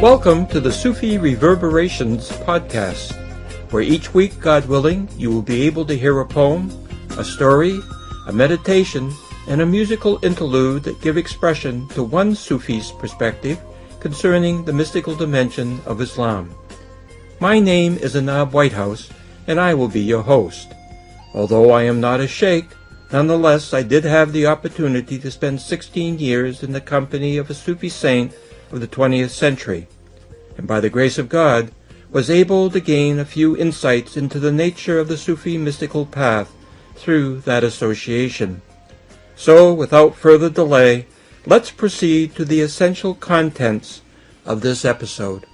Welcome to the Sufi Reverberations podcast, where each week, God willing, you will be able to hear a poem, a story, a meditation, and a musical interlude that give expression to one Sufi's perspective concerning the mystical dimension of Islam. My name is Anab Whitehouse, and I will be your host. Although I am not a sheikh, nonetheless I did have the opportunity to spend 16 years in the company of a Sufi saint of the 20th century, and by the grace of God was able to gain a few insights into the nature of the Sufi mystical path through that association. So, without further delay, let's proceed to the essential contents of this episode.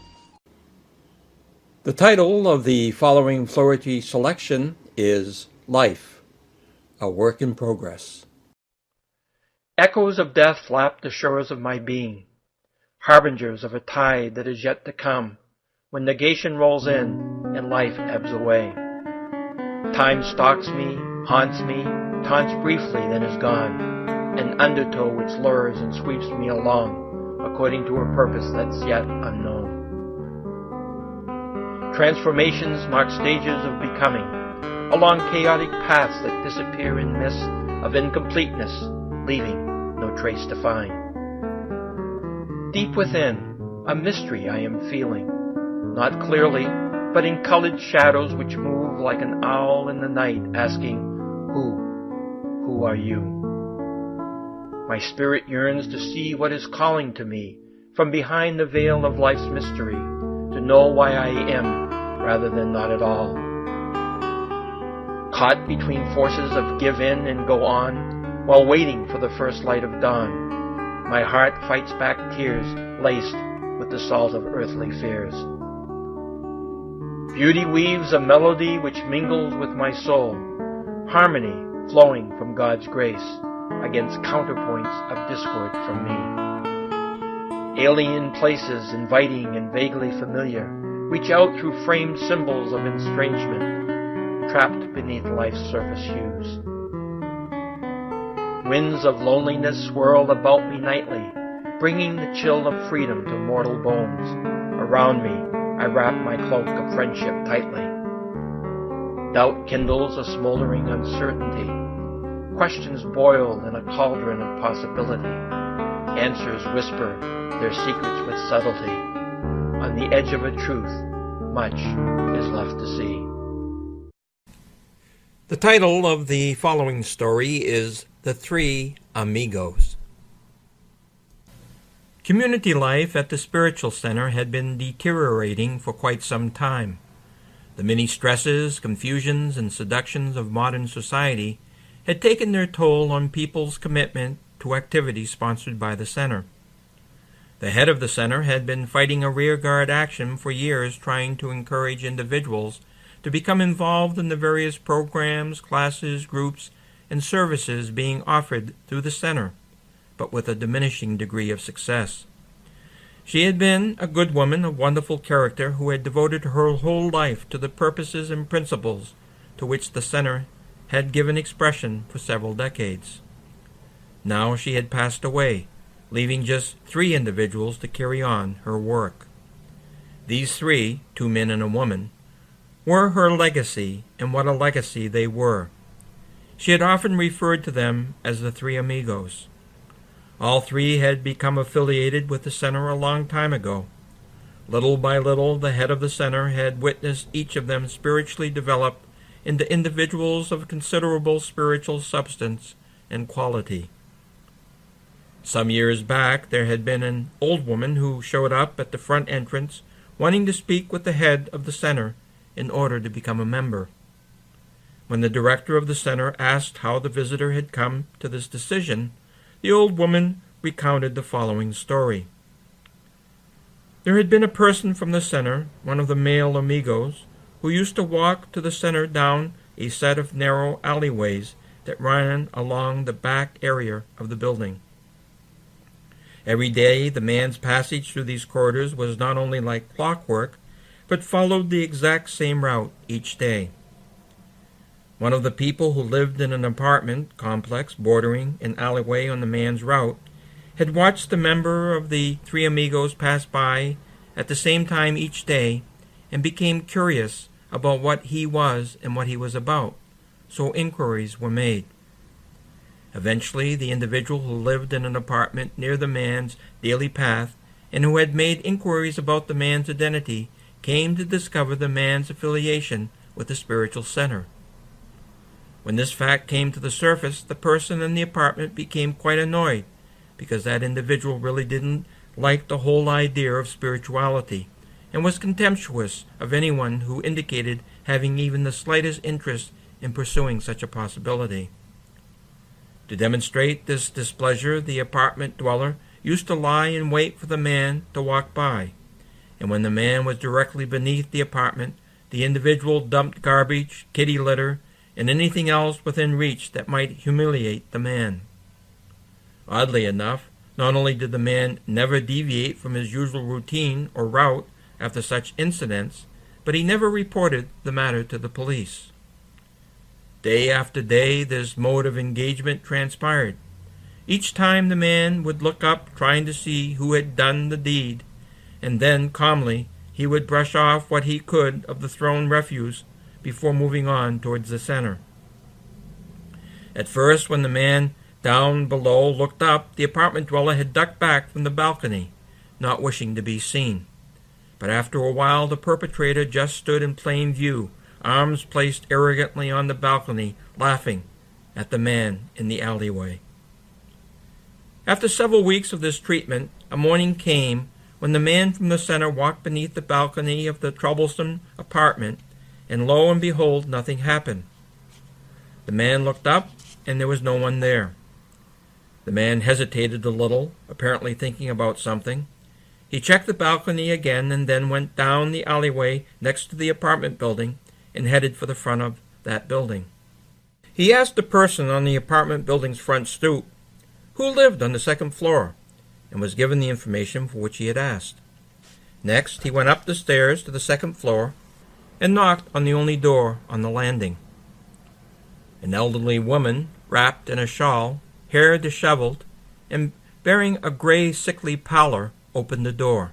The title of the following Flority selection is Life, a Work in Progress. Echoes of death lap the shores of my being, harbingers of a tide that is yet to come, when negation rolls in and life ebbs away. Time stalks me, haunts me, taunts briefly, then is gone, an undertow which lures and sweeps me along, according to a purpose that's yet unknown. Transformations mark stages of becoming, along chaotic paths that disappear in mists of incompleteness, leaving no trace to find. Deep within, a mystery I am feeling, not clearly, but in colored shadows which move like an owl in the night, asking, Who are you? My spirit yearns to see what is calling to me from behind the veil of life's mystery, to know why I am rather than not at all. Caught between forces of give in and go on, while waiting for the first light of dawn, my heart fights back tears laced with the salt of earthly fears. Beauty weaves a melody which mingles with my soul, harmony flowing from God's grace against counterpoints of discord from me. Alien places, inviting and vaguely familiar, reach out through framed symbols of estrangement, trapped beneath life's surface hues. Winds of loneliness swirl about me nightly, bringing the chill of freedom to mortal bones. Around me, I wrap my cloak of friendship tightly. Doubt kindles a smoldering uncertainty. Questions boil in a cauldron of possibility. Answers whisper their secrets with subtlety. On the edge of a truth, much is left to see. The title of the following story is The Three Amigos. Community life at the spiritual center had been deteriorating for quite some time. The many stresses, confusions, and seductions of modern society had taken their toll on people's commitment to activities sponsored by the center. The head of the center had been fighting a rearguard action for years, trying to encourage individuals to become involved in the various programs, classes, groups, and services being offered through the center, but with a diminishing degree of success. She had been a good woman of wonderful character who had devoted her whole life to the purposes and principles to which the center had given expression for several decades. Now she had passed away, leaving just 3 individuals to carry on her work. These 3, 2 men and a woman, were her legacy, and what a legacy they were. She had often referred to them as the 3 amigos. All 3 had become affiliated with the center a long time ago. Little by little, the head of the center had witnessed each of them spiritually develop into individuals of considerable spiritual substance and quality. Some years back, there had been an old woman who showed up at the front entrance wanting to speak with the head of the center in order to become a member. When the director of the center asked how the visitor had come to this decision, the old woman recounted the following story. There had been a person from the center, one of the male amigos, who used to walk to the center down a set of narrow alleyways that ran along the back area of the building. Every day, the man's passage through these corridors was not only like clockwork, but followed the exact same route each day. One of the people who lived in an apartment complex bordering an alleyway on the man's route had watched the member of the 3 amigos pass by at the same time each day and became curious about what he was and what he was about, so inquiries were made. Eventually, the individual who lived in an apartment near the man's daily path and who had made inquiries about the man's identity came to discover the man's affiliation with the spiritual center. When this fact came to the surface, the person in the apartment became quite annoyed because that individual really didn't like the whole idea of spirituality and was contemptuous of anyone who indicated having even the slightest interest in pursuing such a possibility. To demonstrate this displeasure, the apartment dweller used to lie in wait for the man to walk by, and when the man was directly beneath the apartment, the individual dumped garbage, kitty litter, and anything else within reach that might humiliate the man. Oddly enough, not only did the man never deviate from his usual routine or route after such incidents, but he never reported the matter to the police. Day after day, this mode of engagement transpired. Each time the man would look up, trying to see who had done the deed, and then, calmly, he would brush off what he could of the thrown refuse before moving on towards the center. At first, when the man down below looked up, the apartment dweller had ducked back from the balcony, not wishing to be seen. But after a while, the perpetrator just stood in plain view, arms placed arrogantly on the balcony, laughing at the man in the alleyway. After several weeks of this treatment, a morning came when the man from the center walked beneath the balcony of the troublesome apartment, and lo and behold, nothing happened. The man looked up, and there was no one there. The man hesitated a little, apparently thinking about something. He checked the balcony again and then went down the alleyway next to the apartment building and headed for the front of that building. He asked the person on the apartment building's front stoop who lived on the second floor, and was given the information for which he had asked. Next, he went up the stairs to the second floor and knocked on the only door on the landing. An elderly woman, wrapped in a shawl, hair disheveled, and bearing a gray, sickly pallor, opened the door.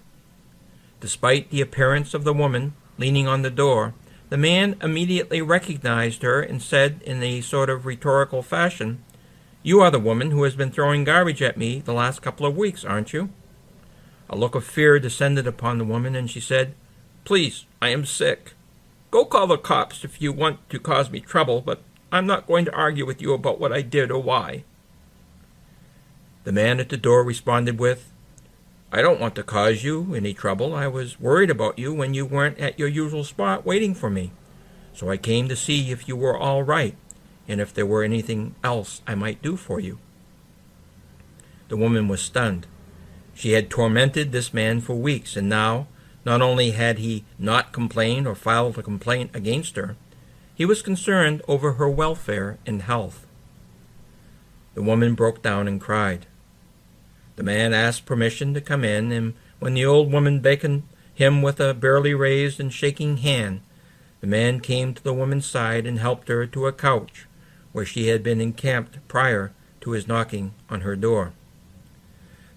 Despite the appearance of the woman leaning on the door, the man immediately recognized her and said in a sort of rhetorical fashion, "You are the woman who has been throwing garbage at me the last couple of weeks, aren't you?" A look of fear descended upon the woman, and she said, "Please, I am sick. Go call the cops if you want to cause me trouble, but I'm not going to argue with you about what I did or why." The man at the door responded with, "I don't want to cause you any trouble. I was worried about you when you weren't at your usual spot waiting for me. So I came to see if you were all right, and if there were anything else I might do for you." The woman was stunned. She had tormented this man for weeks, and now, not only had he not complained or filed a complaint against her, he was concerned over her welfare and health. The woman broke down and cried. The man asked permission to come in, and when the old woman beckoned him with a barely raised and shaking hand, the man came to the woman's side and helped her to a couch where she had been encamped prior to his knocking on her door.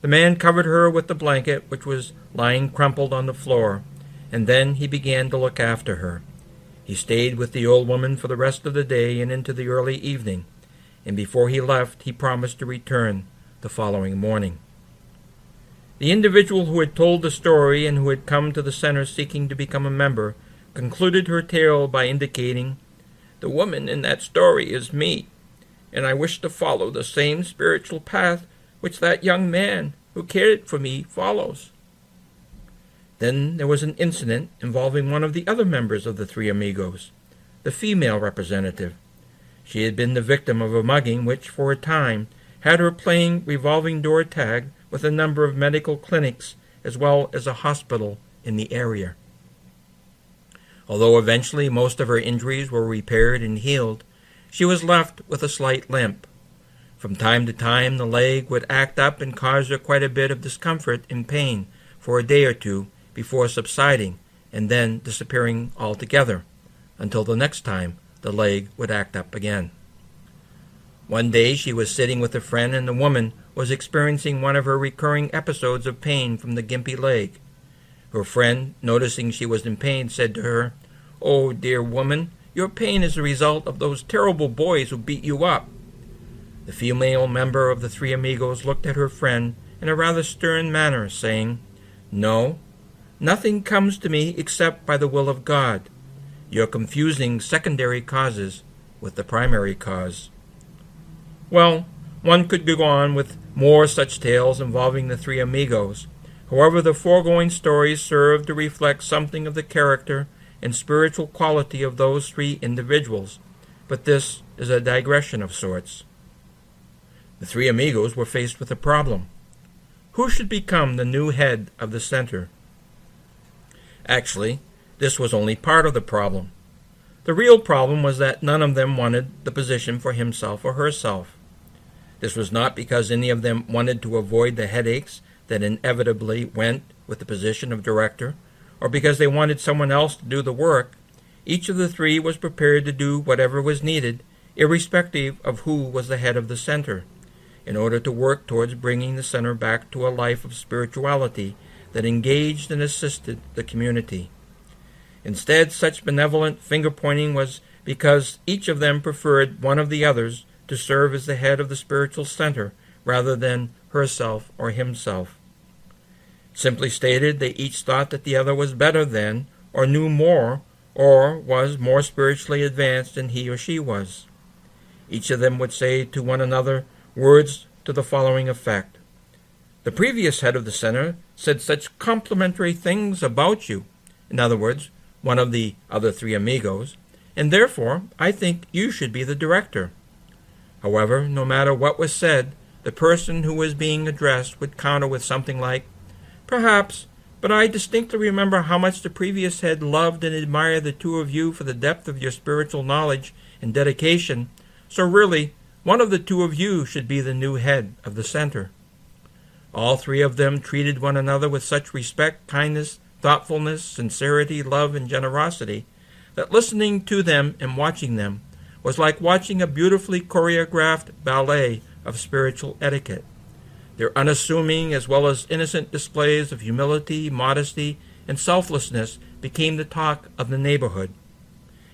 The man covered her with the blanket, which was lying crumpled on the floor, and then he began to look after her. He stayed with the old woman for the rest of the day and into the early evening, and before he left, he promised to return the following morning. The individual who had told the story and who had come to the center seeking to become a member concluded her tale by indicating, "The woman in that story is me, and I wish to follow the same spiritual path which that young man who cared for me follows." Then there was an incident involving one of the other members of the Three Amigos, the female representative. She had been the victim of a mugging which, for a time, had her playing revolving door tag with a number of medical clinics as well as a hospital in the area. Although eventually most of her injuries were repaired and healed, she was left with a slight limp. From time to time, the leg would act up and cause her quite a bit of discomfort and pain for a day or two before subsiding and then disappearing altogether, until the next time the leg would act up again. One day she was sitting with a friend, and the woman was experiencing one of her recurring episodes of pain from the gimpy leg. Her friend, noticing she was in pain, said to her, "Oh, dear woman, your pain is the result of those terrible boys who beat you up." The female member of the three amigos looked at her friend in a rather stern manner, saying, "No, nothing comes to me except by the will of God. You're confusing secondary causes with the primary cause." Well, one could go on with more such tales involving the three amigos. However, the foregoing stories serve to reflect something of the character and spiritual quality of those three individuals, but this is a digression of sorts. The three amigos were faced with a problem. Who should become the new head of the center? Actually, this was only part of the problem. The real problem was that none of them wanted the position for himself or herself. This was not because any of them wanted to avoid the headaches that inevitably went with the position of director, or because they wanted someone else to do the work. Each of the three was prepared to do whatever was needed, irrespective of who was the head of the center, in order to work towards bringing the center back to a life of spirituality that engaged and assisted the community. Instead, such benevolent finger-pointing was because each of them preferred one of the others to serve as the head of the spiritual center rather than herself or himself. Simply stated, they each thought that the other was better than, or knew more, or was more spiritually advanced than he or she was. Each of them would say to one another words to the following effect: "The previous head of the center said such complimentary things about you," in other words, one of the other three amigos, "and therefore I think you should be the director." However, no matter what was said, the person who was being addressed would counter with something like, "Perhaps, but I distinctly remember how much the previous head loved and admired the two of you for the depth of your spiritual knowledge and dedication, so really, one of the two of you should be the new head of the center." All three of them treated one another with such respect, kindness, thoughtfulness, sincerity, love, and generosity that listening to them and watching them was like watching a beautifully choreographed ballet of spiritual etiquette. Their unassuming as well as innocent displays of humility, modesty, and selflessness became the talk of the neighborhood.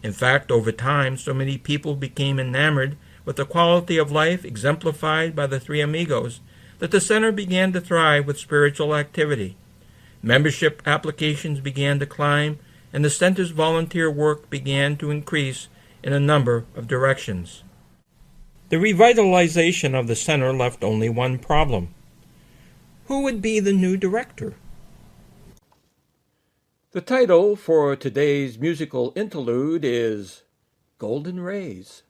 In fact, over time, so many people became enamored with the quality of life exemplified by the three amigos that the center began to thrive with spiritual activity. Membership applications began to climb, and the center's volunteer work began to increase in a number of directions. The revitalization of the center left only one problem. Who would be the new director? The title for today's musical interlude is Golden Rays.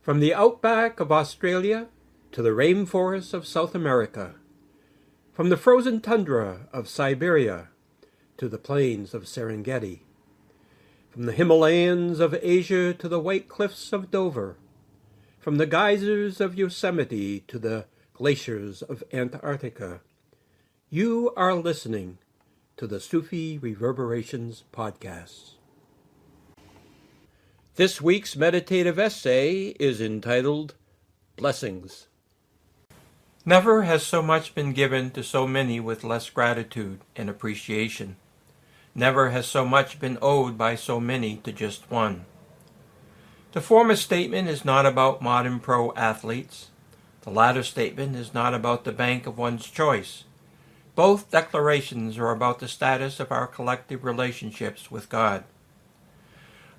From the outback of Australia to the rainforests of South America, from the frozen tundra of Siberia to the plains of Serengeti, from the Himalayas of Asia to the white cliffs of Dover, from the geysers of Yosemite to the glaciers of Antarctica, you are listening to the Sufi Reverberations podcast. This week's meditative essay is entitled Blessings. Never has so much been given to so many with less gratitude and appreciation. Never has so much been owed by so many to just one. The former statement is not about modern pro athletes. The latter statement is not about the bank of one's choice. Both declarations are about the status of our collective relationships with God.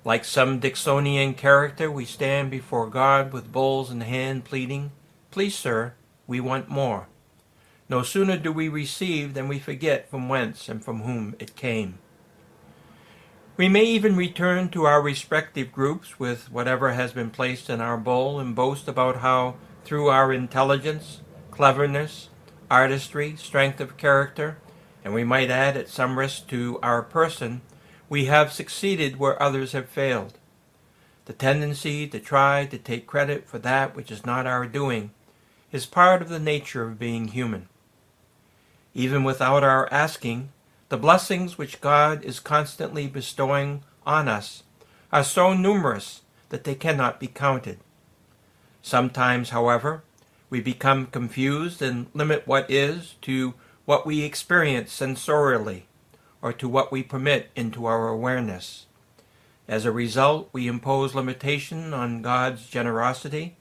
Like some Dixonian character, we stand before God with bowls in hand pleading, "Please, sir, we want more." No sooner do we receive than we forget from whence and from whom it came. We may even return to our respective groups with whatever has been placed in our bowl and boast about how, through our intelligence, cleverness, artistry, strength of character, and we might add at some risk to our person, we have succeeded where others have failed. The tendency to try to take credit for that which is not our doing is part of the nature of being human. Even without our asking, the blessings which God is constantly bestowing on us are so numerous that they cannot be counted. Sometimes, however, we become confused and limit what is to what we experience sensorially, or to what we permit into our awareness. As a result, we impose limitation on God's generosity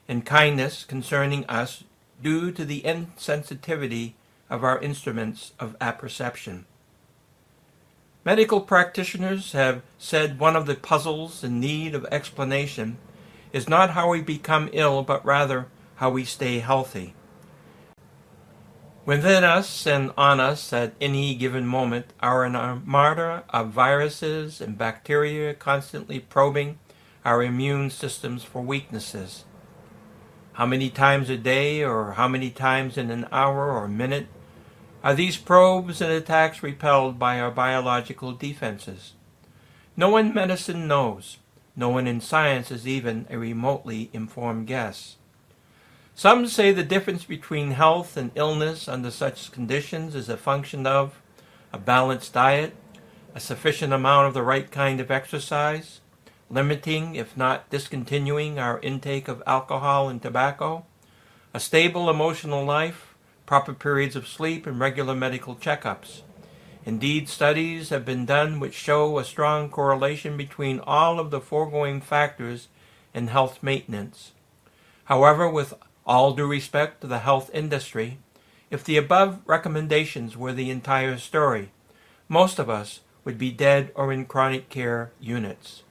and kindness concerning us due to the insensitivity of our instruments of apperception. Medical practitioners have said one of the puzzles in need of explanation is not how we become ill, but rather how we stay healthy. Within us and on us at any given moment are an armada of viruses and bacteria constantly probing our immune systems for weaknesses. How many times a day, or how many times in an hour or minute, are these probes and attacks repelled by our biological defenses? No one in medicine knows. No one in science is even a remotely informed guess. Some say the difference between health and illness under such conditions is a function of a balanced diet, a sufficient amount of the right kind of exercise, limiting, if not discontinuing, our intake of alcohol and tobacco, a stable emotional life, proper periods of sleep, and regular medical checkups. Indeed, studies have been done which show a strong correlation between all of the foregoing factors in health maintenance. However, with all due respect to the health industry, if the above recommendations were the entire story, most of us would be dead or in chronic care units.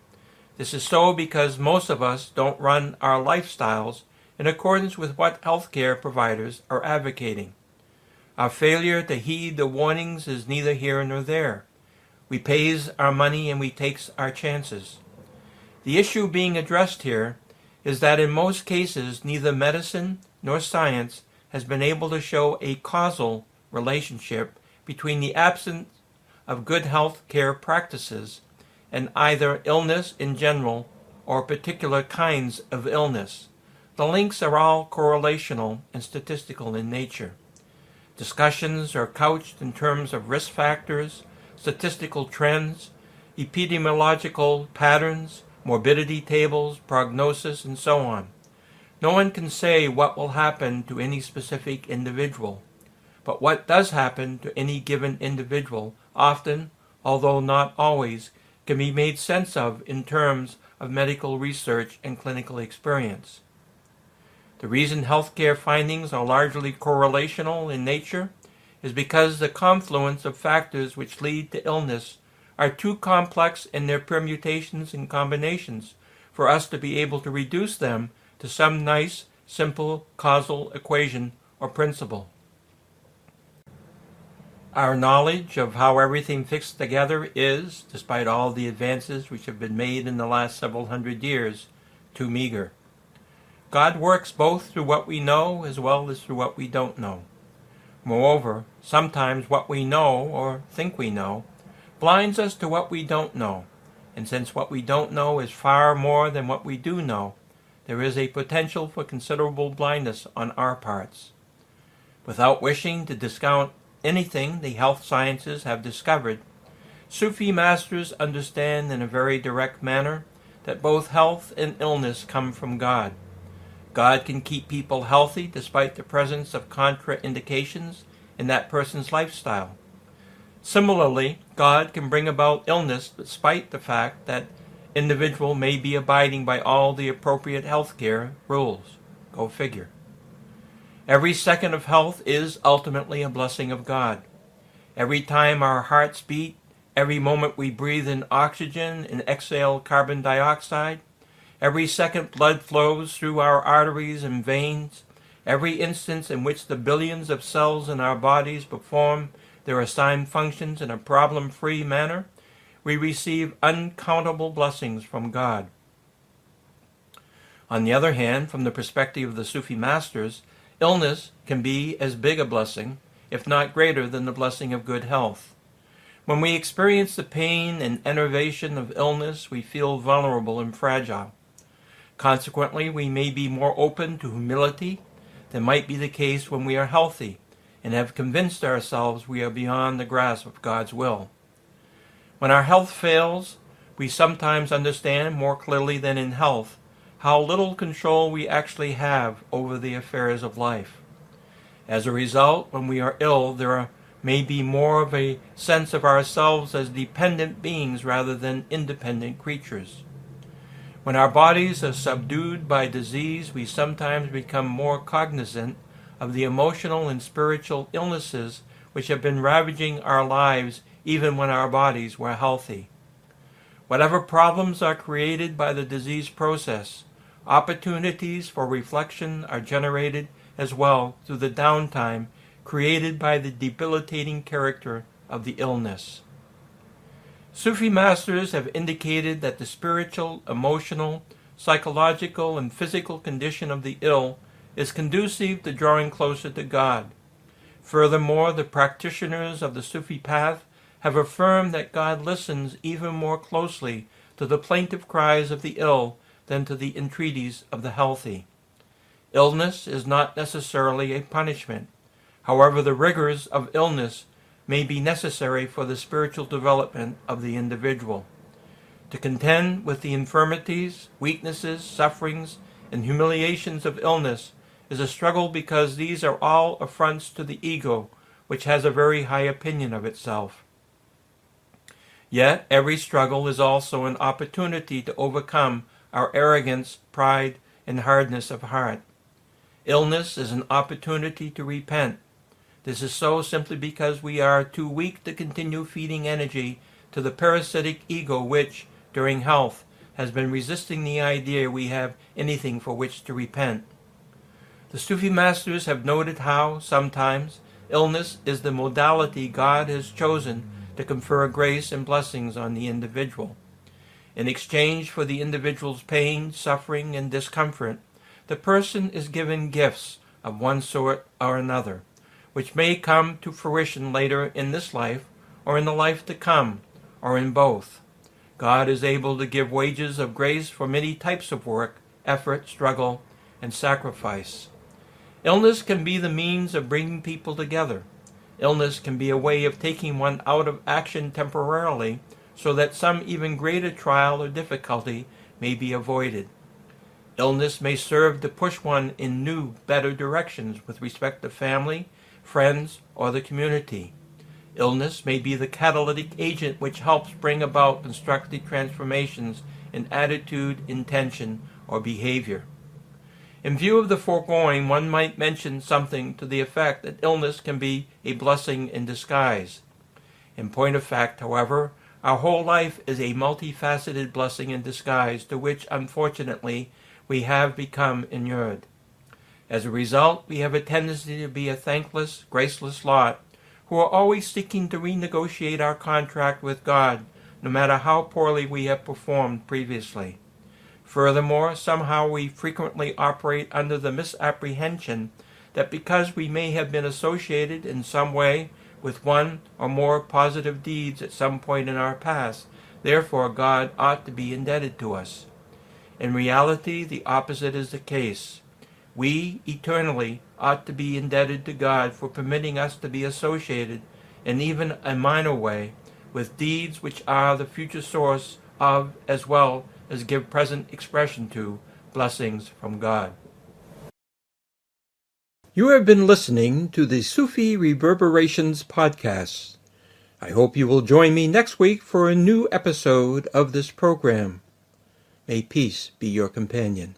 This is so because most of us don't run our lifestyles in accordance with what healthcare providers are advocating. Our failure to heed the warnings is neither here nor there. We pays our money and we takes our chances. The issue being addressed here is that in most cases neither medicine nor science has been able to show a causal relationship between the absence of good health care practices and either illness in general or particular kinds of illness. The links are all correlational and statistical in nature. Discussions are couched in terms of risk factors, statistical trends, epidemiological patterns, morbidity tables, prognosis, and so on. No one can say what will happen to any specific individual, but what does happen to any given individual often, although not always, can be made sense of in terms of medical research and clinical experience. The reason healthcare findings are largely correlational in nature is because the confluence of factors which lead to illness are too complex in their permutations and combinations for us to be able to reduce them to some nice, simple causal equation or principle. Our knowledge of how everything fits together is, despite all the advances which have been made in the last several hundred years, too meager. God works both through what we know as well as through what we don't know. Moreover, sometimes what we know or think we know blinds us to what we don't know, and since what we don't know is far more than what we do know, there is a potential for considerable blindness on our parts. Without wishing to discount anything the health sciences have discovered, Sufi masters understand in a very direct manner that both health and illness come from God. God can keep people healthy despite the presence of contraindications in that person's lifestyle. Similarly, God can bring about illness despite the fact that individual may be abiding by all the appropriate healthcare rules. Go figure. Every second of health is ultimately a blessing of God. Every time our hearts beat, every moment we breathe in oxygen and exhale carbon dioxide, every second blood flows through our arteries and veins, every instance in which the billions of cells in our bodies perform their assigned functions in a problem-free manner, we receive uncountable blessings from God. On the other hand, from the perspective of the Sufi masters, illness can be as big a blessing, if not greater than the blessing of good health. When we experience the pain and enervation of illness, we feel vulnerable and fragile. Consequently, we may be more open to humility than might be the case when we are healthy and have convinced ourselves we are beyond the grasp of God's will. When our health fails, we sometimes understand more clearly than in health how little control we actually have over the affairs of life. As a result, when we are ill, there may be more of a sense of ourselves as dependent beings rather than independent creatures. When our bodies are subdued by disease, we sometimes become more cognizant of the emotional and spiritual illnesses which have been ravaging our lives even when our bodies were healthy. Whatever problems are created by the disease process, opportunities for reflection are generated as well through the downtime created by the debilitating character of the illness. Sufi masters have indicated that the spiritual, emotional, psychological, and physical condition of the ill is conducive to drawing closer to God. Furthermore, the practitioners of the Sufi path have affirmed that God listens even more closely to the plaintive cries of the ill than to the entreaties of the healthy. Illness is not necessarily a punishment. However, the rigors of illness may be necessary for the spiritual development of the individual. To contend with the infirmities, weaknesses, sufferings, and humiliations of illness is a struggle because these are all affronts to the ego, which has a very high opinion of itself. Yet every struggle is also an opportunity to overcome our arrogance, pride, and hardness of heart. Illness is an opportunity to repent. This is so simply because we are too weak to continue feeding energy to the parasitic ego which, during health, has been resisting the idea we have anything for which to repent. The Sufi masters have noted how, sometimes, illness is the modality God has chosen to confer grace and blessings on the individual. In exchange for the individual's pain, suffering, and discomfort, the person is given gifts of one sort or another, which may come to fruition later in this life, or in the life to come, or in both. God is able to give wages of grace for many types of work, effort, struggle, and sacrifice. Illness can be the means of bringing people together. Illness can be a way of taking one out of action temporarily, so that some even greater trial or difficulty may be avoided. Illness may serve to push one in new, better directions with respect to family, friends, or the community. Illness may be the catalytic agent which helps bring about constructive transformations in attitude, intention, or behavior. In view of the foregoing, one might mention something to the effect that illness can be a blessing in disguise. In point of fact, however, our whole life is a multifaceted blessing in disguise to which, unfortunately, we have become inured. As a result, we have a tendency to be a thankless, graceless lot who are always seeking to renegotiate our contract with God, no matter how poorly we have performed previously. Furthermore, somehow we frequently operate under the misapprehension that because we may have been associated in some way with one or more positive deeds at some point in our past, therefore God ought to be indebted to us. In reality, the opposite is the case. We eternally ought to be indebted to God for permitting us to be associated, in even a minor way, with deeds which are the future source of, as well as give present expression to, blessings from God. You have been listening to the Sufi Reverberations podcast. I hope you will join me next week for a new episode of this program. May peace be your companion.